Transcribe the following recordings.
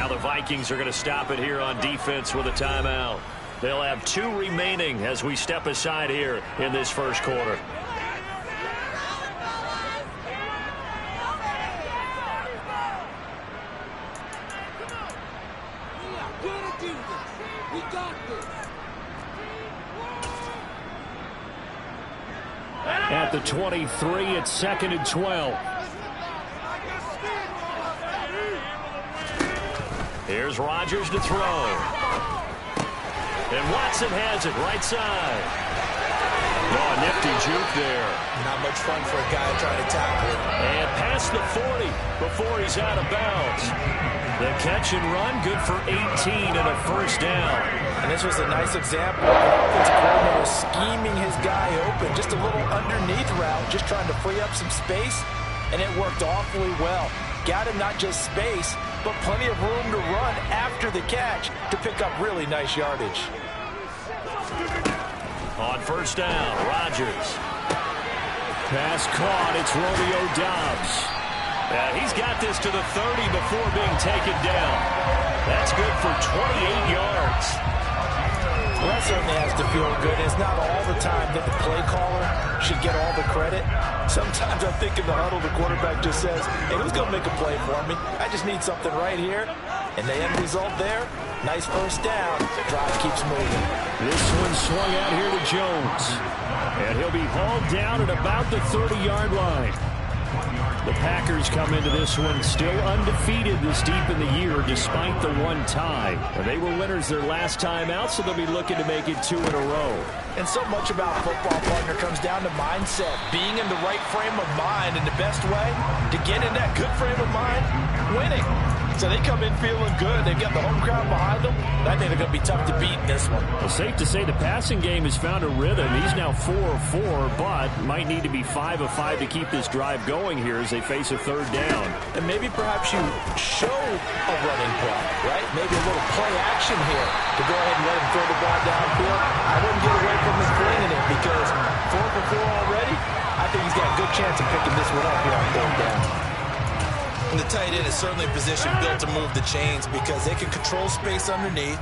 Now the Vikings are going to stop it here on defense with a timeout. They'll have 2 remaining as we step aside here in this first quarter. At the 23, it's 2nd and 12. Here's Rodgers to throw. And Watson has it right side. Oh, a nifty juke there. Not much fun for a guy trying to tackle it. And past the 40 before he's out of bounds. The catch and run, good for 18 and a first down. And this was a nice example of the offensive coordinator scheming his guy open. Just a little underneath route, just trying to free up some space. And it worked awfully well. Got him not just space, but plenty of room to run after the catch to pick up really nice yardage. On first down, Rodgers. Pass caught, it's Romeo Doubs. He's got this to the 30 before being taken down. That's good for 28 yards. Well, that certainly has to feel good. It's not all the time that the play caller should get all the credit. Sometimes I think in the huddle, the quarterback just says, hey, who's going to make a play for me? I just need something right here. And the end result there, nice first down. The drive keeps moving. This one swung out here to Jones. And he'll be hauled down at about the 30-yard line. The Packers come into this one still undefeated this deep in the year despite the one tie. They were winners their last time out, so they'll be looking to make it 2 in a row. And so much about football, partner, comes down to mindset. Being in the right frame of mind, and the best way to get in that good frame of mind, winning. So they come in feeling good. They've got the home crowd behind them. I think they're going to be tough to beat in this one. Well, safe to say the passing game has found a rhythm. He's now 4 of 4, but might need to be 5 of 5 to keep this drive going here as they face a 3rd down. And maybe perhaps you show a running play, right? Maybe a little play action here to go ahead and let him throw the ball downfield. I wouldn't get away from him flinging it because 4 for 4 already. I think he's got a good chance of picking this one up here on 3rd down. And the tight end is certainly a position built to move the chains because they can control space underneath.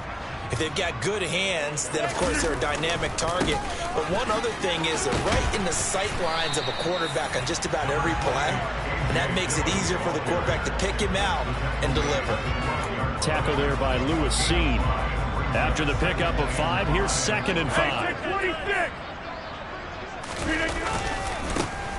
If they've got good hands, then of course they're a dynamic target. But one other thing is they're right in the sight lines of a quarterback on just about every play. And that makes it easier for the quarterback to pick him out and deliver. Tackle there by Lewis Seen. After the pickup of 5, here's 2nd and 5.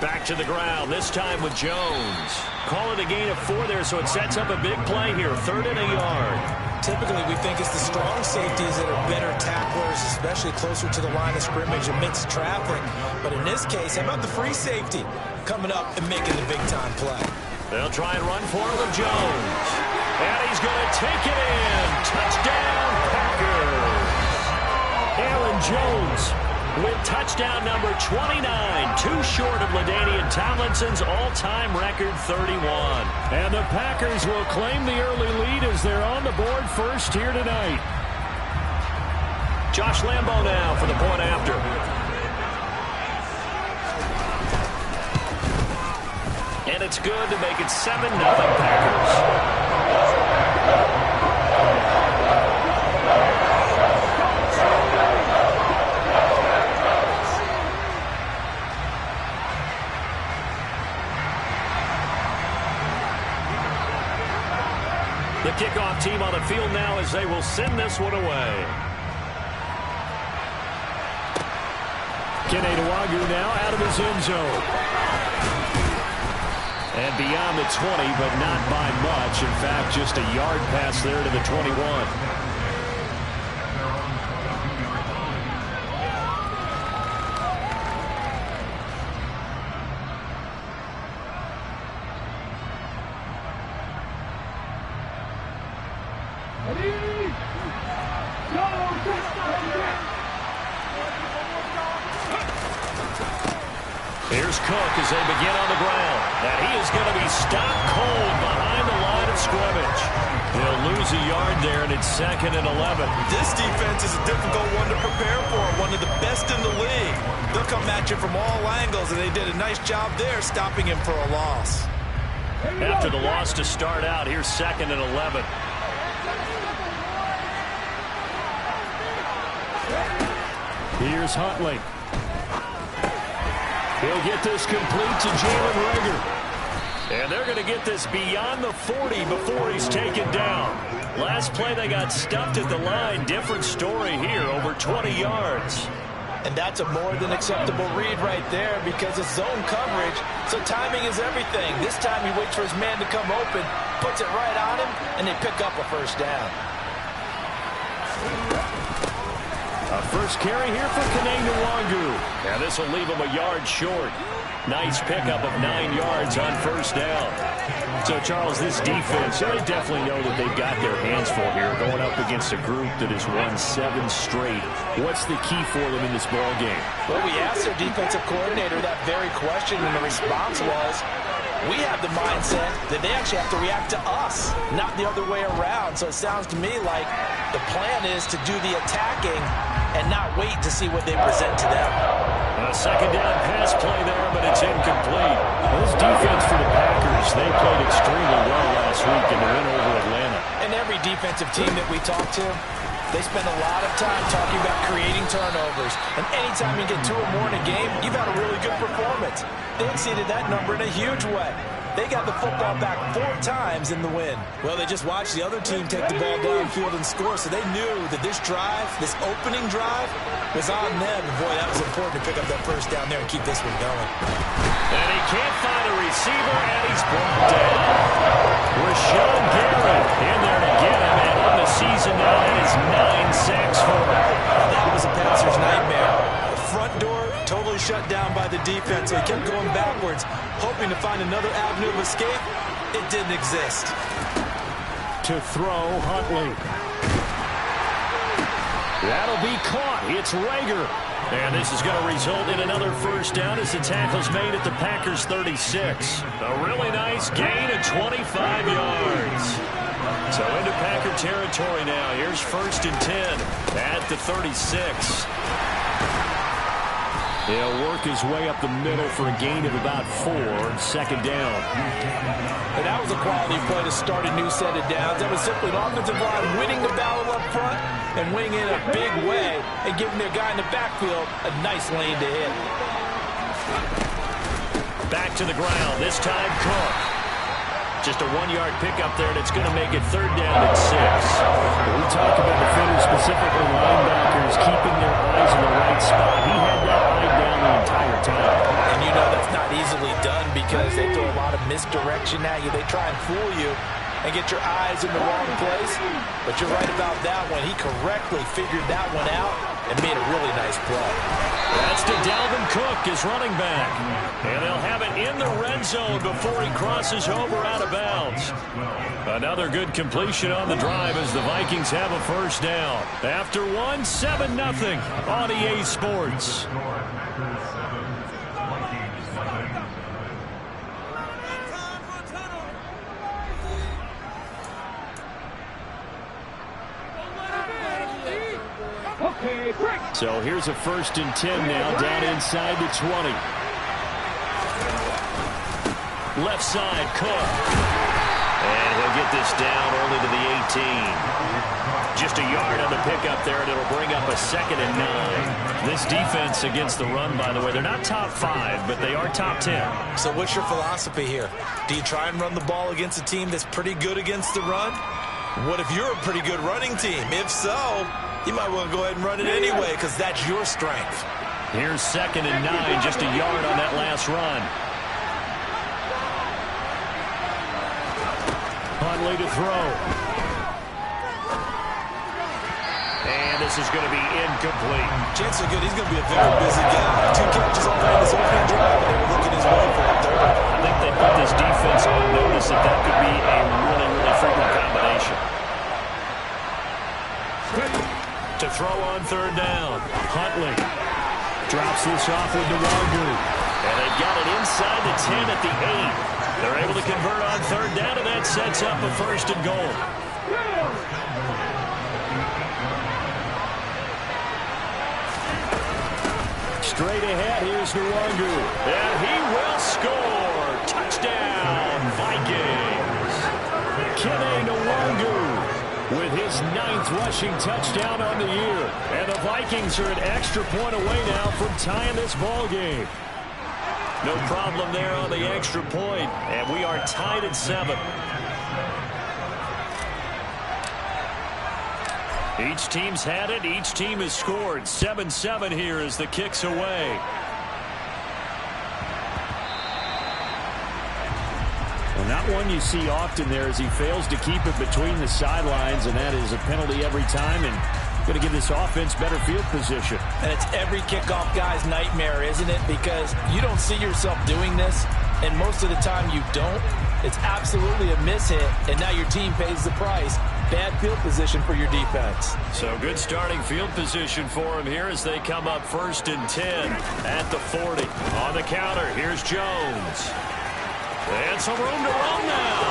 Back to the ground, this time with Jones. Call it a gain of 4 there, so it sets up a big play here, 3rd and a yard. Typically, we think it's the strong safeties that are better tacklers, especially closer to the line of scrimmage amidst traffic. But in this case, how about the free safety coming up and making the big-time play? They'll try and run for it with Jones. And he's going to take it in. Touchdown, Packers. Aaron Jones with touchdown number 29, 2 short of LaDainian Tomlinson's all-time record 31. And the Packers will claim the early lead as they're on the board first here tonight. Josh Lambo now for the point after. And it's good to make it 7-0 Packers. The kickoff team on the field now as they will send this one away. Kene Nwangwu now out of his end zone. And beyond the 20, but not by much. In fact, just a yard pass there to the 21. Here's Cook as they begin on the ground. And he is going to be stopped cold behind the line of scrimmage. They'll lose a yard there, and it's 2nd and 11. This defense is a difficult one to prepare for, one of the best in the league. They'll come at you from all angles, and they did a nice job there stopping him for a loss. After the loss to start out, here's 2nd and 11. Here's Huntley. He'll get this complete to Jalen Reagor. And they're going to get this beyond the 40 before he's taken down. Last play, they got stuffed at the line. Different story here, over 20 yards. And that's a more than acceptable read right there because it's zone coverage, so timing is everything. This time he waits for his man to come open, puts it right on him, and they pick up a first down. A first carry here for Kanane Nwangu. And this will leave him a yard short. Nice pickup of 9 yards on first down. So, Charles, this defense, they definitely know that they've got their hands full here going up against a group that has won 7 straight. What's the key for them in this ball game? Well, we asked their defensive coordinator that very question, and the response was, we have the mindset that they actually have to react to us, not the other way around. So it sounds to me like the plan is to do the attacking and not wait to see what they present to them. A second down pass play there, but it's incomplete. Well, this defense for the Packers, they played extremely well last week in the win over Atlanta. And every defensive team that we talk to, they spend a lot of time talking about creating turnovers. And anytime you get 2 or more in a game, you've had a really good performance. They exceeded that number in a huge way. They got the football back 4 times in the win. Well, they just watched the other team take the ball downfield and score, so they knew that this drive, this opening drive, was on them. And boy, that was important to pick up that first down there and keep this one going. And he can't find a receiver, and he's brought down. Rashawn Garrett in there to get him, and on the season now, that is 9 sacks for him. That was a passer's nightmare. The front door totally shut down by the defense, so he kept going backwards, hoping to find another avenue of escape. It didn't exist. To throw, Huntley. That'll be caught. It's Reagor. And this is going to result in another first down as the tackle's made at the Packers' 36. A really nice gain of 25 yards. So into Packer territory now. Here's 1st and 10 at the 36. He'll work his way up the middle for a gain of about 4, second down. And that was a quality play to start a new set of downs. That was simply an offensive line winning the battle up front and winning in a big way and giving their guy in the backfield a nice lane to hit. Back to the ground, this time Cook. Just a 1-yard pickup there, and it's going to make it 3rd down and 6. We talk about defenders, specifically linebackers, keeping their eyes in the right spot. He had that eye down the entire time. And you know that's not easily done because they throw a lot of misdirection at you. They try and fool you and get your eyes in the wrong place. But you're right about that one. He correctly figured that one out and made a really nice play. That's to Dalvin Cook, his running back. And they'll have it in the red zone before he crosses over out of bounds. Another good completion on the drive as the Vikings have a first down. After one, 7-0 on EA Sports. So here's a 1st and 10 now, down inside the 20. Left side, Cook. And he'll get this down early to the 18. Just a yard on the pickup there, and it'll bring up a 2nd and 9. This defense against the run, by the way, they're not top 5, but they are top 10. So what's your philosophy here? Do you try and run the ball against a team that's pretty good against the run? What if you're a pretty good running team? If so, you might want to go ahead and run it anyway because that's your strength. Here's 2nd and 9, just a yard on that last run. Huntley to throw. And this is going to be incomplete. Chances are good he's going to be a very busy guy. 2 catches already in this opening drive, and they were looking his way for a 3rd. I think they put this defense on notice that that could be a really, really frequent combination. To throw on 3rd down. Huntley drops this off with Nwangu. And they've got it inside the 10 at the 8. They're able to convert on 3rd down, and that sets up a 1st and goal. Straight ahead, here's Nwangu. And he will score. Touchdown, Vikings. Kanane Nwangu. with his 9th rushing touchdown on the year. And the Vikings are an extra point away now from tying this ball game. No problem there on the extra point, and we are tied at 7. Each team's had it. Each team has scored. 7-7 here as the kick's away. Well, not one you see often there as he fails to keep it between the sidelines, and that is a penalty every time, and going to give this offense better field position. And it's every kickoff guy's nightmare, isn't it? Because you don't see yourself doing this, and most of the time you don't. It's absolutely a mishit, and now your team pays the price. Bad field position for your defense. So good starting field position for him here as they come up 1st and 10 at the 40. On the counter, here's Jones. And some room to run now.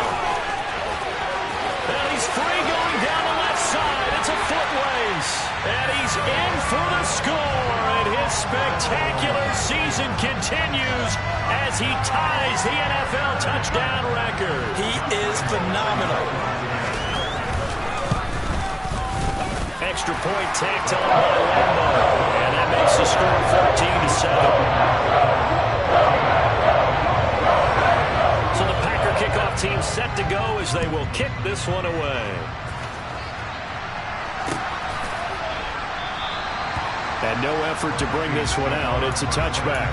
And he's free going down the left side. It's a foot race. And he's in for the score. And his spectacular season continues as he ties the NFL touchdown record. He is phenomenal. Extra point tacked on by Lambo. And that makes the score 14-7. So the Packer kickoff team set to go as they will kick this one away. And no effort to bring this one out. It's a touchback.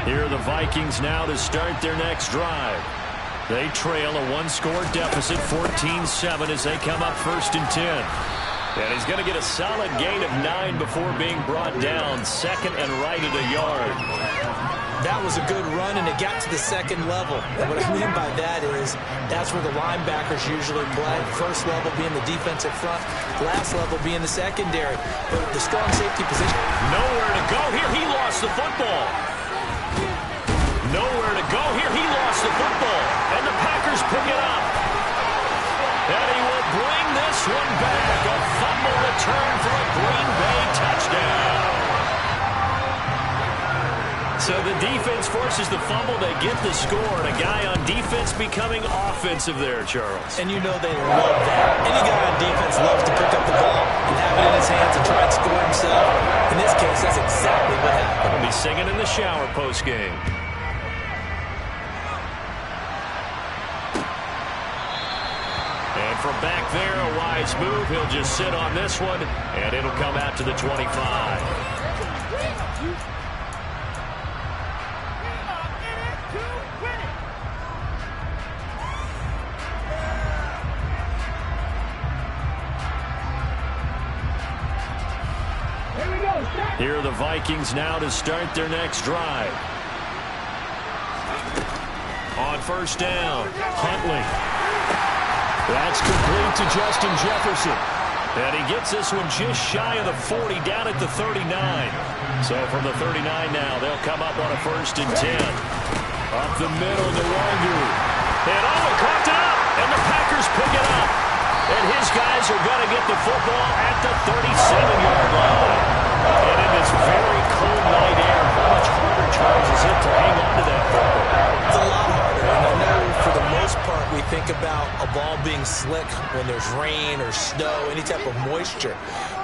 Here are the Vikings now to start their next drive. They trail a 1-score deficit, 14-7, as they come up 1st and 10. And he's going to get a solid gain of 9 before being brought down. 2nd and right at a yard. That was a good run, and it got to the 2nd level. And what I mean by that is that's where the linebackers usually play. First level being the defensive front, last level being the secondary. But the strong safety position. Nowhere to go here. He lost the football. Nowhere to go here. He lost the football. And the Packers pick it up. And he will bring this one back. A fumble return for a Green Bay touchdown. So the defense forces the fumble. They get the score. And a guy on defense becoming offensive there, Charles. And you know they love that. Any guy on defense loves to pick up the ball and have it in his hands and try and score himself. In this case, that's exactly what happened. He'll be singing in the shower post-game. And from back there, a wise move. He'll just sit on this one, and it'll come out to the 25. Here are the Vikings now to start their next drive. On 1st down, Huntley. That's complete to Justin Jefferson. And he gets this one just shy of the 40, down at the 39. So from the 39 now, they'll come up on a 1st and 10. Up the middle to Wangu. And he caught it up, and the Packers pick it up. And his guys are going to get the football at the 37-yard line. And in this very cold night air, how much harder, Charles, is it to hang on to that football? It's a lot harder. And I know for the most part we think about a ball being slick when there's rain or snow, any type of moisture.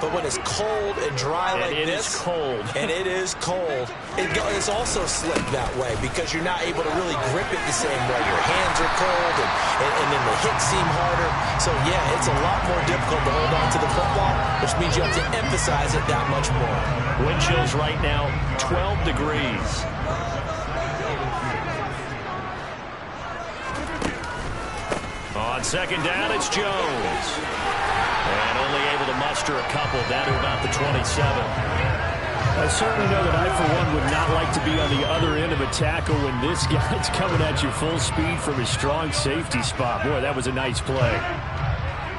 But when it's cold and dry like this, is cold. And it is cold, it's also slick that way because you're not able to really grip it the same way. Your hands are cold, and then the hits seem harder. So, yeah, it's a lot more difficult to hold on to the football, which means you have to emphasize it that much more. Wind chills right now, 12 degrees. On 2nd down, it's Jones. And only able to muster a couple down to about the 27. I certainly know that I, for one, would not like to be on the other end of a tackle when this guy's coming at you full speed from his strong safety spot. Boy, that was a nice play.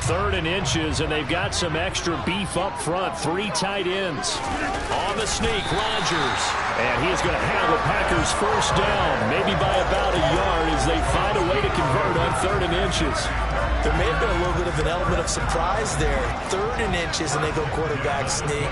3rd and inches, and they've got some extra beef up front. 3 tight ends. On the sneak, Rodgers. And he is going to have the Packers 1st down, maybe by about a yard as they find a way to convert on 3rd and inches. There may have been a little bit of an element of surprise there. 3rd and inches, and they go quarterback sneak.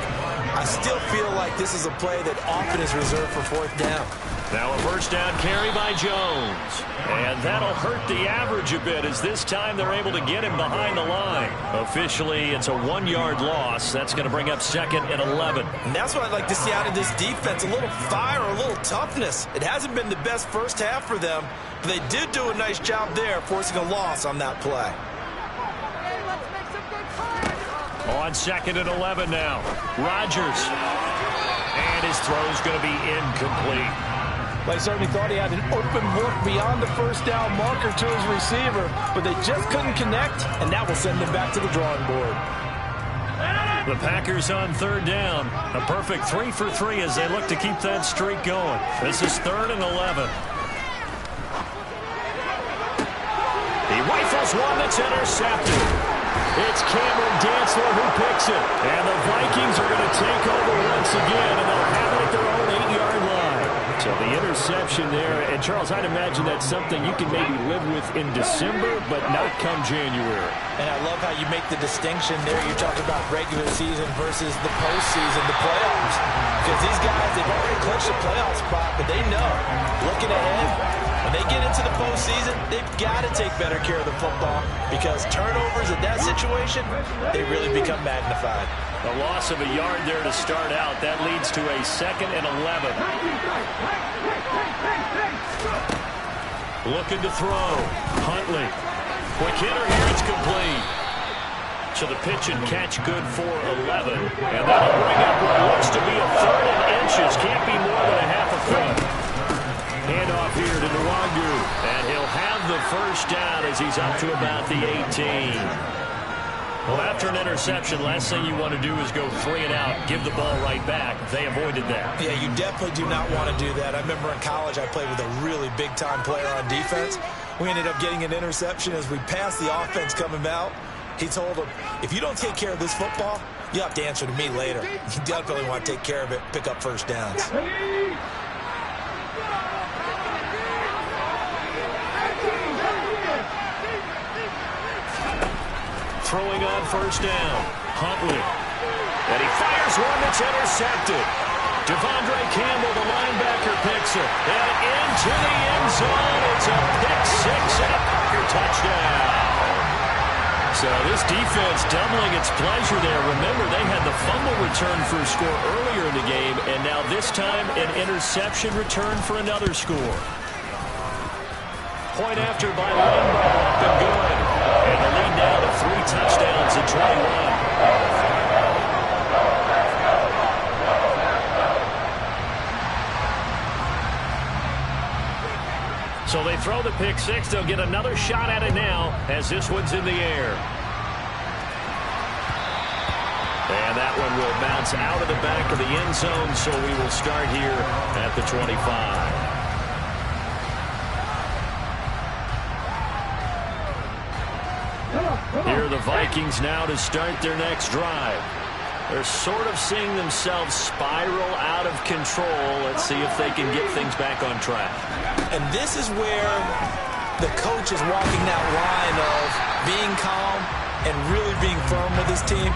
I still feel like this is a play that often is reserved for 4th down. Now a 1st down carry by Jones. And And that'll hurt the average a bit as this time they're able to get him behind the line. Officially, it's a 1-yard loss. That's going to bring up 2nd and 11. And that's what I'd like to see out of this defense, a little fire, a little toughness. It hasn't been the best first half for them, but they did do a nice job there, forcing a loss on that play. On 2nd and 11 now. Rodgers. And his throw's going to be incomplete. They certainly thought he had an open look beyond the first down marker to his receiver, but they just couldn't connect, and that will send them back to the drawing board. The Packers on 3rd down. A perfect 3 for 3 as they look to keep that streak going. This is 3rd and 11. He rifles one that's intercepted. It's Cameron Dantzler who picks it. And the Vikings are going to take over once again, and they'll have it at their own 8-yard line. So the interception there. And, Charles, I'd imagine that's something you can maybe live with in December, but not come January. And I love how you make the distinction there. You're talking about regular season versus the postseason, the playoffs. Because these guys, they've already clinched a playoff spot, but they know, looking ahead, when they get into the postseason, they've got to take better care of the football because turnovers in that situation, they really become magnified. A loss of a yard there to start out. That leads to a 2nd and 11. Looking to throw. Huntley. Quick hitter here. It's complete. So the pitch and catch good for 11. And that'll bring up what looks to be a 3rd and inches. Can't be more than a half a foot. Handoff here to Nwangu. And he'll have the first down as he's up to about the 18. Well, after an interception, last thing you want to do is go 3 and out, give the ball right back. They avoided that. Yeah, you definitely do not want to do that. I remember in college I played with a really big-time player on defense. We ended up getting an interception as we passed the offense coming out. He told him, if you don't take care of this football, you'll have to answer to me later. You definitely want to take care of it, pick up first downs. Throwing on first down. Huntley. And he fires one that's intercepted. Devondre Campbell, the linebacker, picks it. And into the end zone. It's a pick-6 and a Packer touchdown. So this defense doubling its pleasure there. Remember, they had the fumble return for a score earlier in the game, and now this time an interception return for another score. Point after by Limbaugh, up and good. And the lead now to 3 touchdowns at 21. So they throw the pick-6. They'll get another shot at it now as this one's in the air. And that one will bounce out of the back of the end zone, so we will start here at the 25. Here are the Vikings now to start their next drive. They're sort of seeing themselves spiral out of control. Let's see if they can get things back on track. And this is where the coach is walking that line of being calm and really being firm with his team.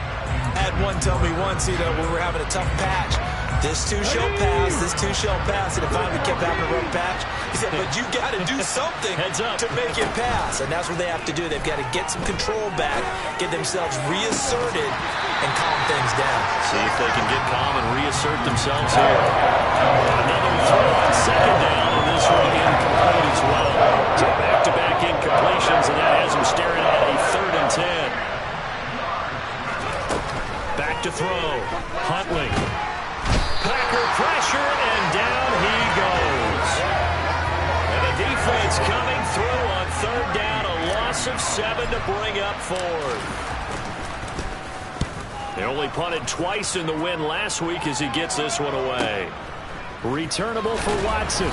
I had one tell me once, when we were having a tough patch, this too shall pass, this too shall pass, and it finally kept having a rough patch. He said, but you got to do something to make it pass, and that's what they have to do. They've got to get some control back, get themselves reasserted, and calm things down. See if they can get calm and reassert themselves here. Another throw on 2nd down, and this one incomplete as well. So back-to-back incompletions, and that has them staring at a 3rd and 10. Back to throw. Huntley. Packer pressure, and down he goes. And the defense coming through on 3rd down, a loss of 7 to bring up 4th. They only punted twice in the win last week as he gets this one away. Returnable for Watson.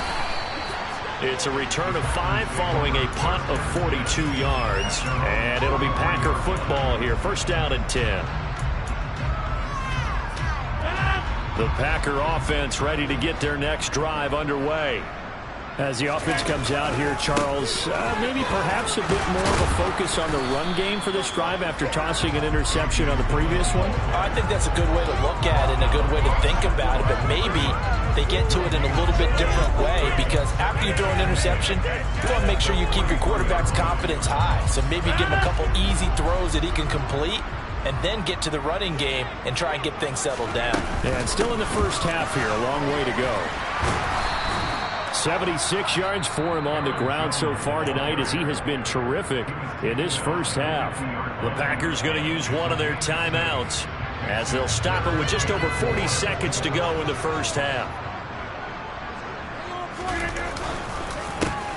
It's a return of 5 following a punt of 42 yards. And it'll be Packer football here. First down and 10. The Packer offense ready to get their next drive underway. As the offense comes out here, Charles, maybe perhaps a bit more of a focus on the run game for this drive after tossing an interception on the previous one? I think that's a good way to look at it and a good way to think about it, but maybe they get to it in a little bit different way, because after you throw an interception, you want to make sure you keep your quarterback's confidence high. So maybe give him a couple easy throws that he can complete, and then get to the running game and try and get things settled down. And still in the first half here, a long way to go. 76 yards for him on the ground so far tonight, as he has been terrific in this first half. The Packers going to use one of their timeouts as they'll stop it with just over 40 seconds to go in the first half.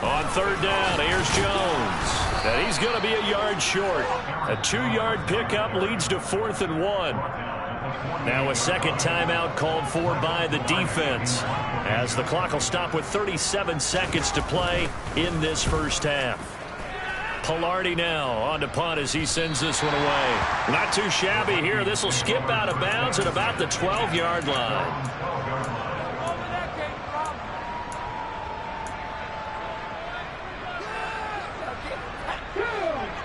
On third down, here's Jones. And he's going to be a yard short. A 2-yard pickup leads to 4th and 1. Now a second timeout called for by the defense, as the clock will stop with 37 seconds to play in this first half. Pilardi now on to punt as he sends this one away. Not too shabby here. This will skip out of bounds at about the 12-yard line.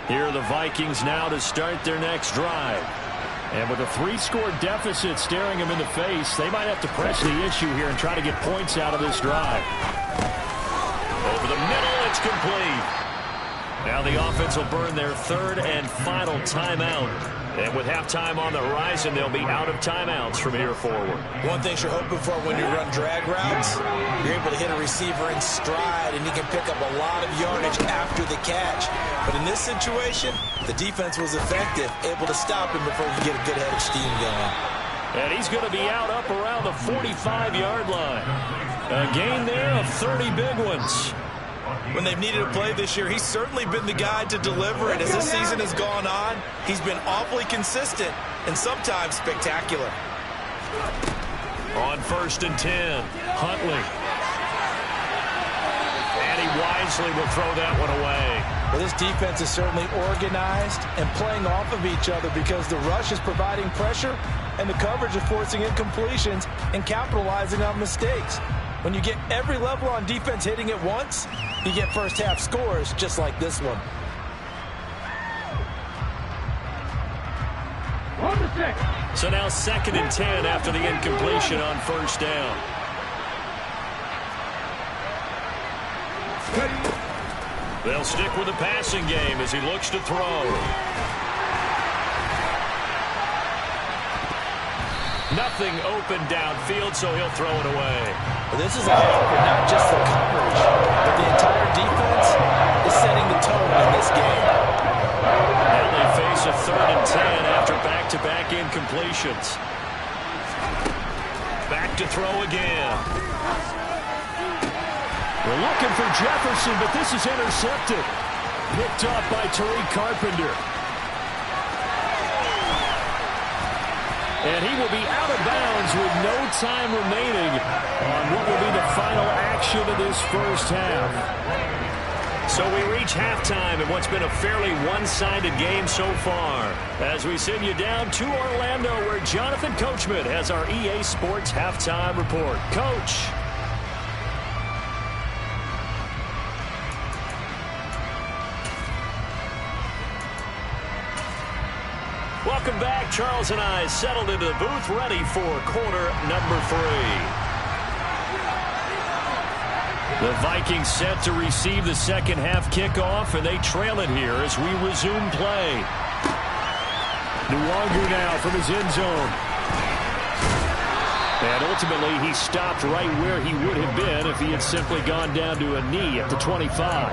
Here are the Vikings now to start their next drive. And with a 3-score deficit staring them in the face, they might have to press the issue here and try to get points out of this drive. Over the middle, it's complete. Now the offense will burn their third and final timeout. And with halftime on the horizon, they'll be out of timeouts from here forward. One thing you're hoping for when you run drag routes, you're able to hit a receiver in stride, and he can pick up a lot of yardage after the catch. But in this situation, the defense was effective, able to stop him before he could get a good head of steam going. And he's going to be out up around the 45-yard line. A gain there of 30 big ones. When they've needed a play this year, he's certainly been the guy to deliver it. As this season has gone on, he's been awfully consistent and sometimes spectacular. On 1st and 10, Huntley. And he wisely will throw that one away. Well, this defense is certainly organized and playing off of each other, because the rush is providing pressure and the coverage is forcing incompletions and capitalizing on mistakes. When you get every level on defense hitting at once, you get first half scores just like this one. So now 2nd and 10 after the incompletion on 1st down. They'll stick with the passing game as he looks to throw. Nothing open downfield, so he'll throw it away. Well, this is a half for not just the coverage, but the entire defense is setting the tone in this game. And they face a 3rd and 10 after back-to-back incompletions. Back to throw again. We're looking for Jefferson, but this is intercepted. Picked off by Tariq Carpenter. And he will be out of bounds with no time remaining on what will be the final action of this first half. So we reach halftime in what's been a fairly one-sided game so far, as we send you down to Orlando, where Jonathan Coachman has our EA Sports halftime report. Coach. Welcome back. Charles and I settled into the booth, ready for quarter number 3. The Vikings set to receive the second half kickoff, and they trail it here as we resume play. Nwangu now from his end zone. And ultimately, he stopped right where he would have been if he had simply gone down to a knee at the 25.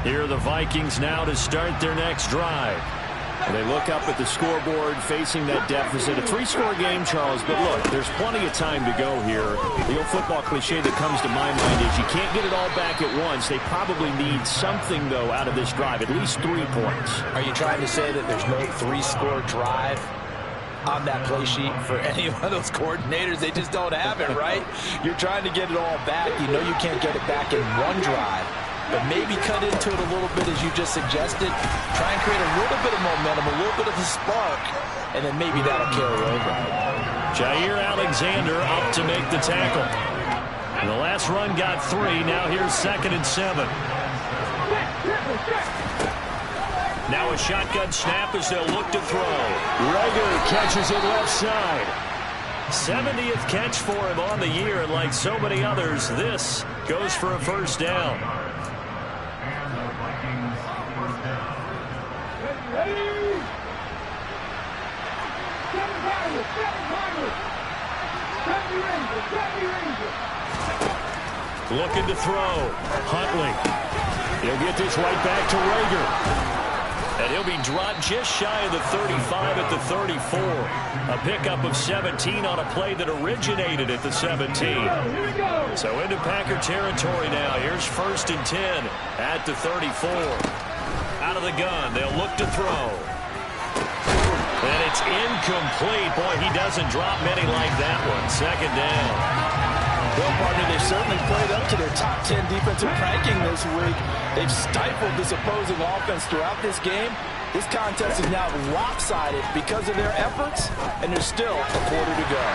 Here are the Vikings now to start their next drive. And they look up at the scoreboard facing that deficit. A 3-score game, Charles, but look, there's plenty of time to go here. The old football cliche that comes to my mind is you can't get it all back at once. They probably need something, though, out of this drive, at least 3 points. Are you trying to say that there's no 3-score drive on that play sheet for any one of those coordinators? They just don't have it, right? You're trying to get it all back. You know you can't get it back in one drive. But maybe cut into it a little bit, as you just suggested. Try and create a little bit of momentum, a little bit of a spark, and then maybe that'll carry over. Jair Alexander up to make the tackle. And the last run got 3. Now here's 2nd and 7. Now a shotgun snap as they'll look to throw. Rager catches it left side. 70th catch for him on the year, and like so many others, this goes for a first down. Looking to throw. Huntley. He'll get this right back to Rager. And he'll be dropped just shy of the 35 at the 34. A pickup of 17 on a play that originated at the 17. So into Packer territory now. Here's 1st and 10 at the 34. Out of the gun. They'll look to throw. And it's incomplete. Boy, he doesn't drop many like that one. 2nd down. Well, partner, they've certainly played up to their top 10 defensive ranking this week. They've stifled this opposing offense throughout this game. This contest is now lopsided because of their efforts, and there's still a quarter to go.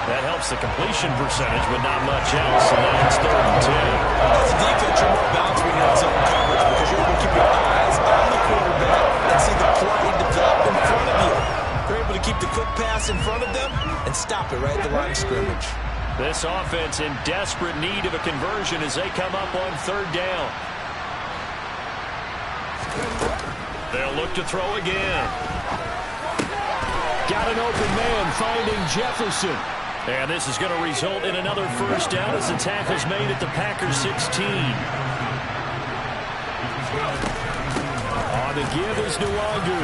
That helps the completion percentage, but not much else. So now it's 3rd and 10. As a defense, you're more balanced when you're in zone coverage because you're able to keep your eyes on the quarterback and see the play develop in front of you. You're able to keep the quick pass in front of them and stop it right at the line of scrimmage. This offense in desperate need of a conversion as they come up on 3rd down. They'll look to throw again. Got an open man finding Jefferson. And this is going to result in another first down as the tackle's made at the Packers 16. On the give is Nwangu.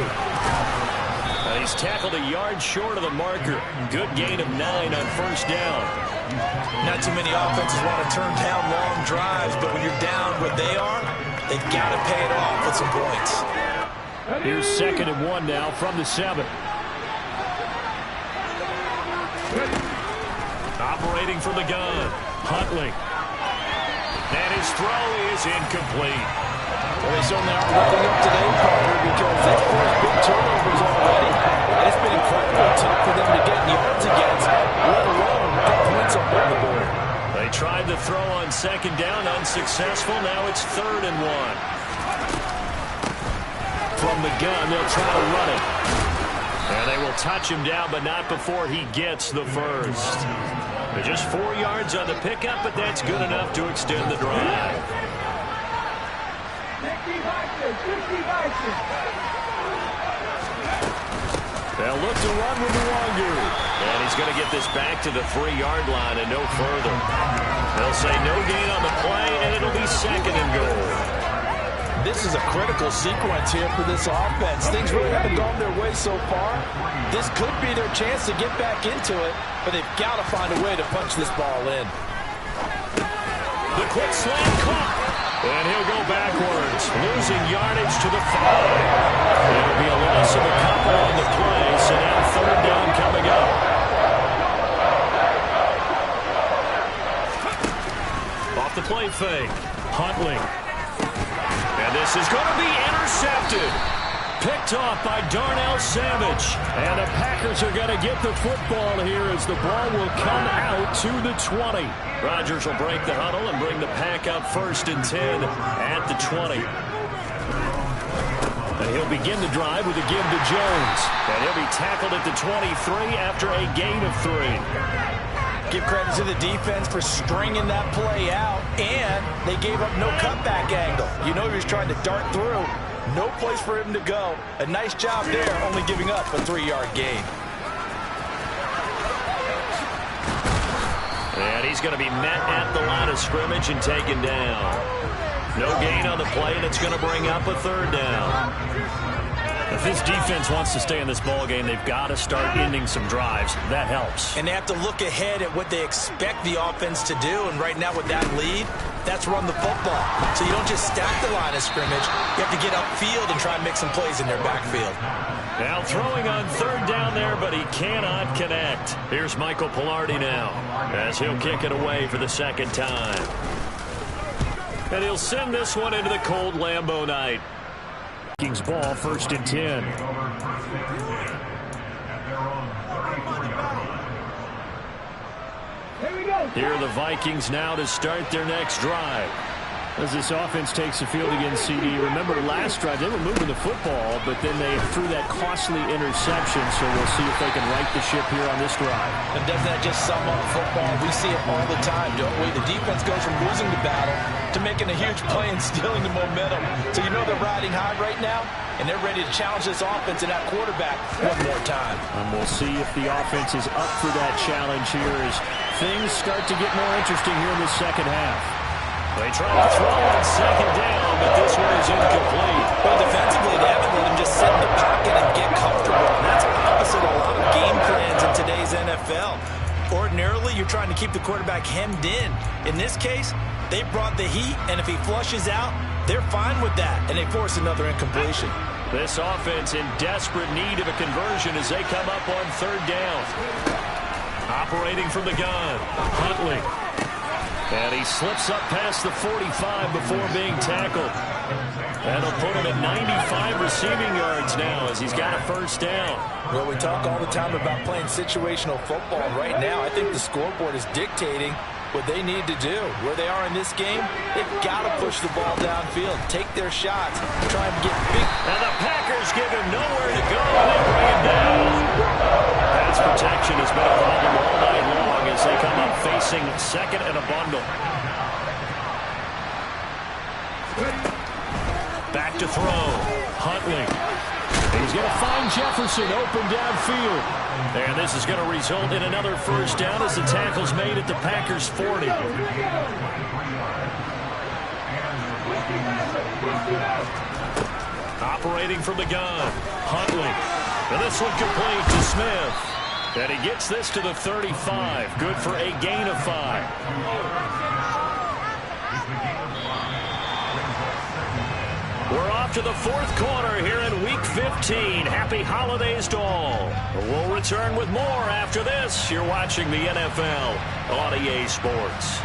He's tackled a yard short of the marker. Good gain of 9 on 1st down. Not too many offenses want to turn down long drives, but when you're down where they are, they've got to pay it off with some points. Here's 2nd and 1 now from the 7. Operating from the gun, Huntley. And his throw is incomplete. Well, they certainly are looking up today, partner, because they've forced big turnovers already. And it's been incredibly tough for them to get yards against, let alone get points up on the board. They tried to throw on 2nd down, unsuccessful. Now it's 3rd and 1. From the gun, they'll try to run it. And they will touch him down, but not before he gets the first. They're just 4 yards on the pickup, but that's good enough to extend the drive. They'll look to run with Nwangu. And he's going to get this back to the 3-yard line and no further. They'll say no gain on the play, and it'll be 2nd and goal. This is a critical sequence here for this offense. Things really haven't gone their way so far. This could be their chance to get back into it, but they've got to find a way to punch this ball in. The quick slant caught. And he'll go backwards, losing yardage to the 5. It'll be a loss of a couple on the play, so now 3rd down coming up. Off the play fake, Huntley. And this is going to be intercepted. Picked off by Darnell Savage. And the Packers are going to get the football here as the ball will come out to the 20. Rodgers will break the huddle and bring the Pack up 1st and 10 at the 20. And he'll begin the drive with a give to Jones. And he'll be tackled at the 23 after a gain of 3. Give credit to the defense for stringing that play out, and they gave up no cutback angle. You know he was trying to dart through. No place for him to go. A nice job there, only giving up a 3-yard gain. And he's going to be met at the line of scrimmage and taken down. No gain on the play, and it's going to bring up a 3rd down. If this defense wants to stay in this ball game, they've got to start ending some drives. That helps. And they have to look ahead at what they expect the offense to do. And right now with that lead, that's run the football. So you don't just stack the line of scrimmage. You have to get upfield and try and make some plays in their backfield. Now throwing on 3rd down there, but he cannot connect. Here's Michael Pilardi now as he'll kick it away for the 2nd time. And he'll send this one into the cold Lambeau night. Vikings ball, 1st and 10. Here are the Vikings now to start their next drive. As this offense takes the field against CD, remember last drive they were moving the football, but then they threw that costly interception, so we'll see if they can right the ship here on this drive. And doesn't that just sum up football? We see it all the time, don't we? The defense goes from losing the battle to making a huge play and stealing the momentum. So you know they're riding high right now, and they're ready to challenge this offense and that quarterback one more time. And we'll see if the offense is up for that challenge here as things start to get more interesting here in the second half. They try to throw on second down, but this one is incomplete. Well, defensively, they haven't let him just sit in the pocket and get comfortable. And that's opposite a lot of game plans in today's NFL. Ordinarily, you're trying to keep the quarterback hemmed in. In this case, they brought the heat, and if he flushes out, they're fine with that, and they force another incompletion. This offense in desperate need of a conversion as they come up on third down. Operating from the gun, Huntley. And he slips up past the 45 before being tackled. That'll put him at 95 receiving yards now as he's got a first down. Well, we talk all the time about playing situational football. Right now, I think the scoreboard is dictating what they need to do. Where they are in this game, they've got to push the ball downfield, take their shots, try and get big. And the Packers give him nowhere to go, and they bring him down. Pass protection has been a problem all night long as they come up facing second and a bundle. Back to throw. Huntley. He's going to find Jefferson open downfield. And this is going to result in another first down as the tackle's made at the Packers' 40. Operating from the gun, Huntley. And this one complete to Smith. And he gets this to the 35. Good for a gain of 5. We're off to the fourth quarter here in Week 15. Happy holidays to all. We'll return with more after this. You're watching the NFL on EA Sports.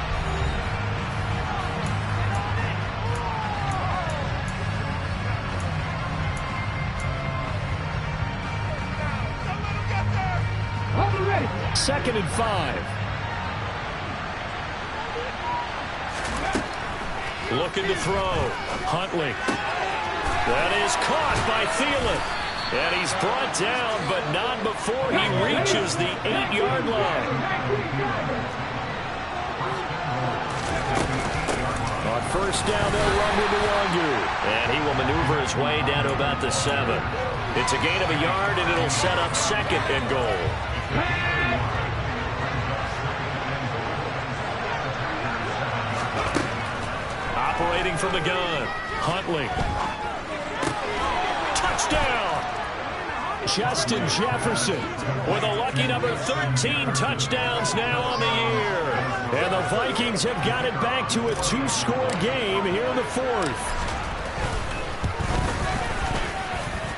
Second and 5. Looking to throw. Huntley. That is caught by Thielen. And he's brought down, but not before he reaches the 8-yard line. On first down, they'll run into Wangu. And he will maneuver his way down to about the 7. It's a gain of a yard, and it'll set up second and goal. Operating from the gun, Huntley. Touchdown! Justin Jefferson with a lucky number 13 touchdowns now on the year. And the Vikings have got it back to a 2-score game here in the fourth.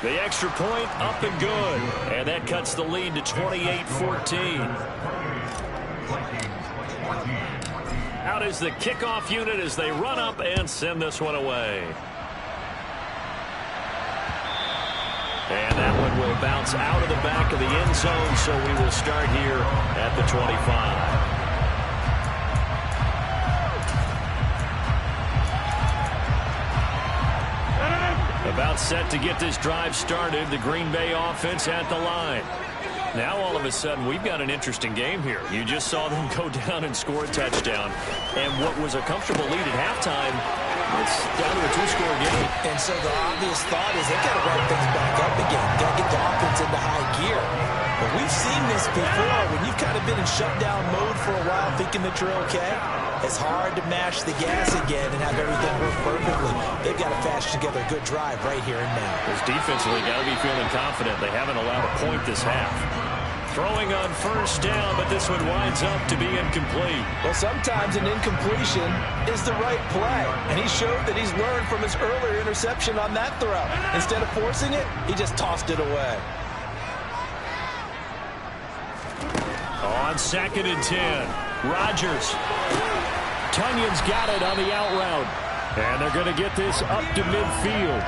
The extra point up and good. And that cuts the lead to 28-14. Out is the kickoff unit as they run up and send this one away. And that one will bounce out of the back of the end zone, so we will start here at the 25. About set to get this drive started, the Green Bay offense at the line. Now all of a sudden we've got an interesting game here. You just saw them go down and score a touchdown. And what was a comfortable lead at halftime, it's down to a 2-score game. And so the obvious thought is they've got to ramp things back up again. Got to get the offense into high gear. But we've seen this before when you've kind of been in shutdown mode for a while thinking that you're okay. It's hard to mash the gas again and have everything work perfectly. They've got to fashion together a good drive right here and now. This defensively got to be feeling confident. They haven't allowed a point this half. Throwing on first down, but this one winds up to be incomplete. Well, sometimes an incompletion is the right play. And he showed that he's learned from his earlier interception on that throw. Instead of forcing it, he just tossed it away. On second and 10, Rodgers. Tunyon's got it on the out route. And they're going to get this up to midfield.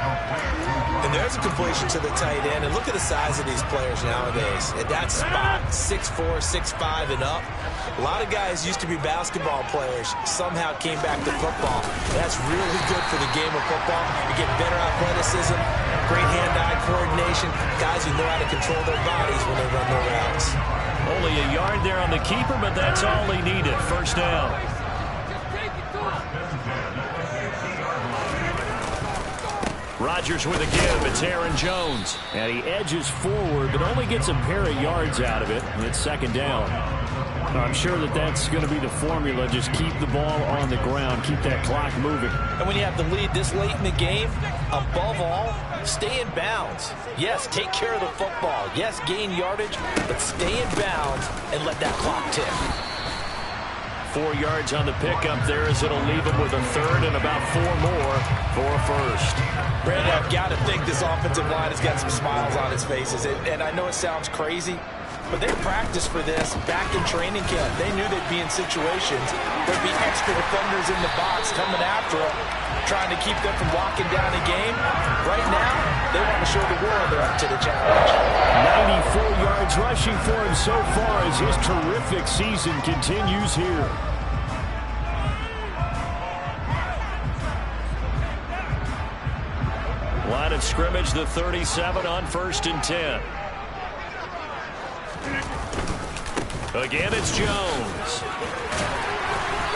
And there's a completion to the tight end. And look at the size of these players nowadays. At that spot, 6'4", 6'5", and up. A lot of guys used to be basketball players, somehow came back to football. That's really good for the game of football. You get better athleticism, great hand-eye coordination, guys who know how to control their bodies when they run their routes. Only a yard there on the keeper, but that's all he needed. First down. Rodgers with a give. It's Aaron Jones. And he edges forward, but only gets a pair of yards out of it. And it's second down. I'm sure that's going to be the formula. Just keep the ball on the ground. Keep that clock moving. And when you have the lead this late in the game, above all, stay in bounds. Yes, take care of the football. Yes, gain yardage, but stay in bounds and let that clock tick. 4 yards on the pickup there as it'll leave him with a third and about 4 more for a first. Brandon, I've got to think this offensive line has got some smiles on its faces. And I know it sounds crazy, but they practiced for this back in training camp. They knew they'd be in situations. There'd be extra defenders in the box coming after them, trying to keep them from locking down a game. Right now, they want to show the world they're up to the challenge. 94 yards rushing for him so far as his terrific season continues here. Line of scrimmage, the 37 on 1st and 10. Again, it's Jones.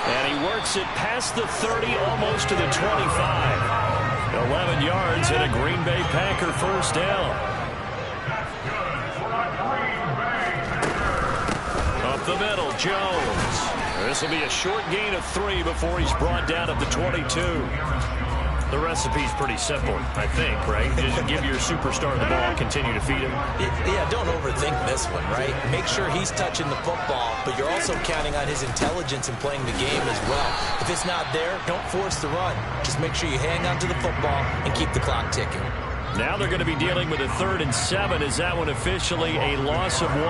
And he works it past the 30, almost to the 25. 11 yards and a Green Bay Packer first down. Up the middle, Jones. This will be a short gain of 3 before he's brought down at the 22. The recipe's pretty simple, I think, right? Just give your superstar the ball, continue to feed him. Yeah, don't overthink this one, right? Make sure he's touching the football, but you're also counting on his intelligence in playing the game as well. If it's not there, don't force the run. Just make sure you hang on to the football and keep the clock ticking. Now they're going to be dealing with a 3rd and 7. Is that one officially a loss of 1?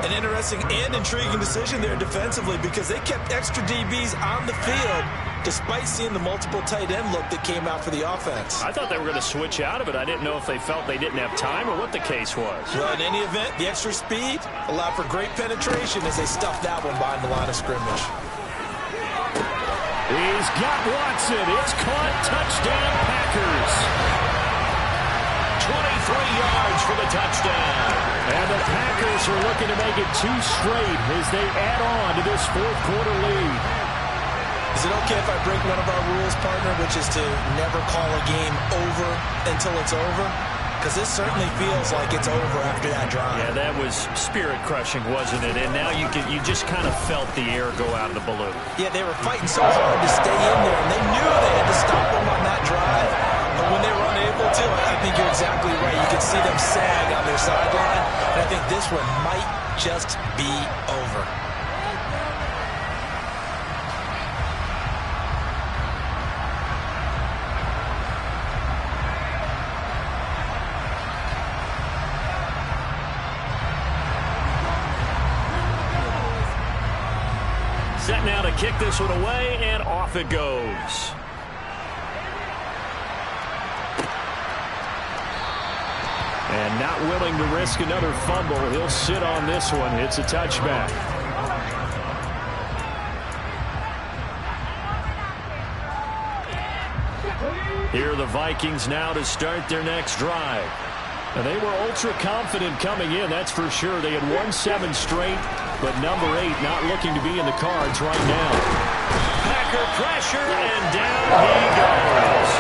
An interesting and intriguing decision there defensively because they kept extra DBs on the field despite seeing the multiple tight end look that came out for the offense. I thought they were going to switch out of it. I didn't know if they felt they didn't have time or what the case was. Well, in any event, the extra speed allowed for great penetration as they stuffed that one behind the line of scrimmage. He's got Watson. It's caught. Touchdown, Packers. 23 yards for the touchdown. And the Packers are looking to make it 2 straight as they add on to this 4th quarter lead. Is it okay if I break one of our rules, partner, which is to never call a game over until it's over? Because this certainly feels like it's over after that drive. Yeah, that was spirit-crushing, wasn't it? And now you just kind of felt the air go out of the balloon. Yeah, they were fighting so hard to stay in there, and they knew they had to stop them on that drive. But when they were unable to, I think you're exactly right. You could see them sag on their sideline, and I think this one might just be over. Set now to kick this one away, and off it goes. And not willing to risk another fumble, he'll sit on this one. It's a touchback. Here are the Vikings now to start their next drive. And they were ultra-confident coming in, that's for sure. They had won 7 straight, but number 8 not looking to be in the cards right now. Packer pressure, and down he goes.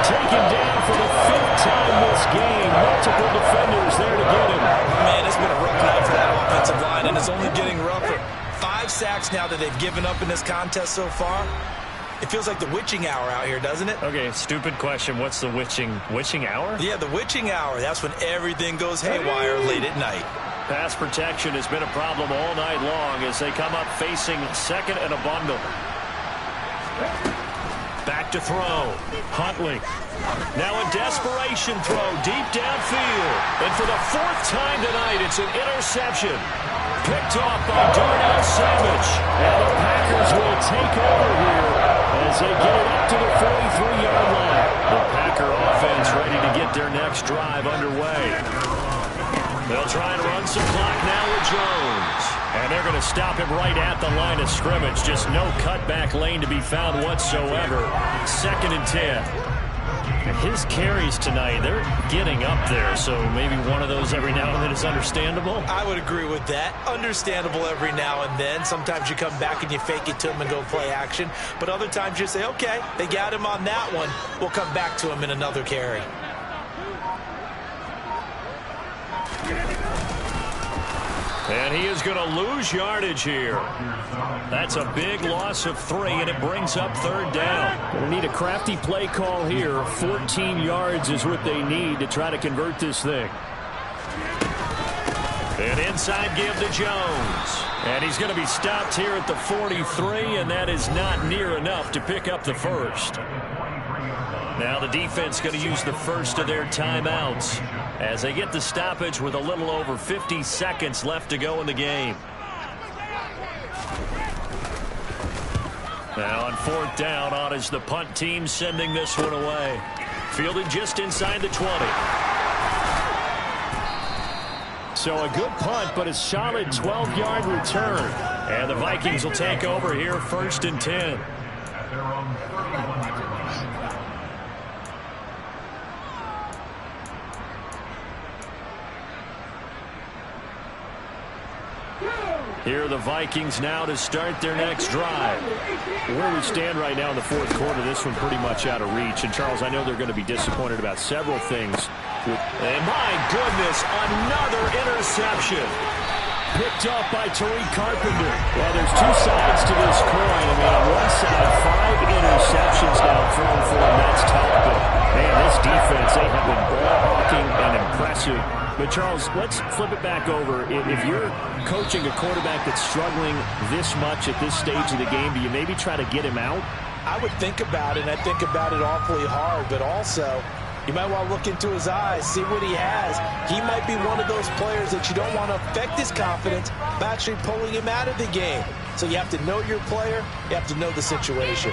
Taken down for the 5th time this game. Multiple defenders there to get him. Man, it's been a rough night for that offensive line, and it's only getting rougher. 5 sacks now that they've given up in this contest so far. It feels like the witching hour out here, doesn't it? Okay, stupid question. What's the witching hour? Yeah, the witching hour. That's when everything goes haywire late at night. Pass protection has been a problem all night long as they come up facing 2nd and a bundle. Back to throw. Huntley. Now a desperation throw deep downfield. And for the 4th time tonight, it's an interception. Picked off by Darnell Savage. And the Packers will take over here as they get it up to the 43-yard line. The Packer offense ready to get their next drive underway. They'll try and run some clock now with Jones. And they're going to stop him right at the line of scrimmage. Just no cutback lane to be found whatsoever. 2nd and 10. His carries tonight, they're getting up there, so maybe one of those every now and then is understandable. I would agree with that. Understandable every now and then. Sometimes you come back and you fake it to him and go play action. But other times you say, okay, they got him on that one. We'll come back to him in another carry. And he is going to lose yardage here. That's a big loss of 3, and it brings up 3rd down. They need a crafty play call here. 14 yards is what they need to try to convert this thing. An inside give to Jones. And he's going to be stopped here at the 43, and that is not near enough to pick up the first. Now the defense going to use the first of their timeouts as they get the stoppage with a little over 50 seconds left to go in the game. Now on 4th down, on is the punt team sending this one away. Fielded just inside the 20. So a good punt, but a solid 12-yard return. And the Vikings will take over here 1st and 10. Here are the Vikings now to start their next drive. Where we stand right now in the 4th quarter, this one pretty much out of reach. And, Charles, I know they're going to be disappointed about several things. And, my goodness, another interception. Picked up by Tariq Carpenter. Well, there's 2 sides to this coin. I mean, on one side, 5 interceptions now thrown for him. That's tough. But, man, this defense, they have been ball-hawking and impressive. But, Charles, let's flip it back over. If you're coaching a quarterback that's struggling this much at this stage of the game, do you maybe try to get him out? I would think about it, and I think about it awfully hard, but also you might want to look into his eyes, see what he has. He might be one of those players that you don't want to affect his confidence by actually pulling him out of the game. So you have to know your player. You have to know the situation.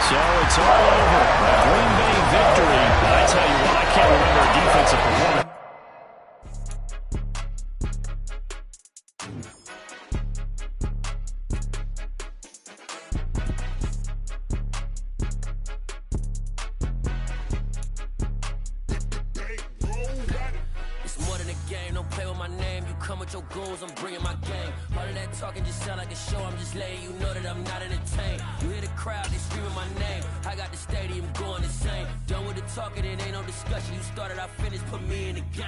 So it's all over. A Green Bay victory. I tell you what, I can't remember a defensive performance. It's more than a game, don't play with my name. You come with your goons, I'm bringing my game. All of that talking just sound like a show. I'm just letting you know that I'm not entertained. You hear the crowd, they screaming my name. I got the stadium going insane. Done with the talking, it ain't no discussion. You started, I finished, put me in the game.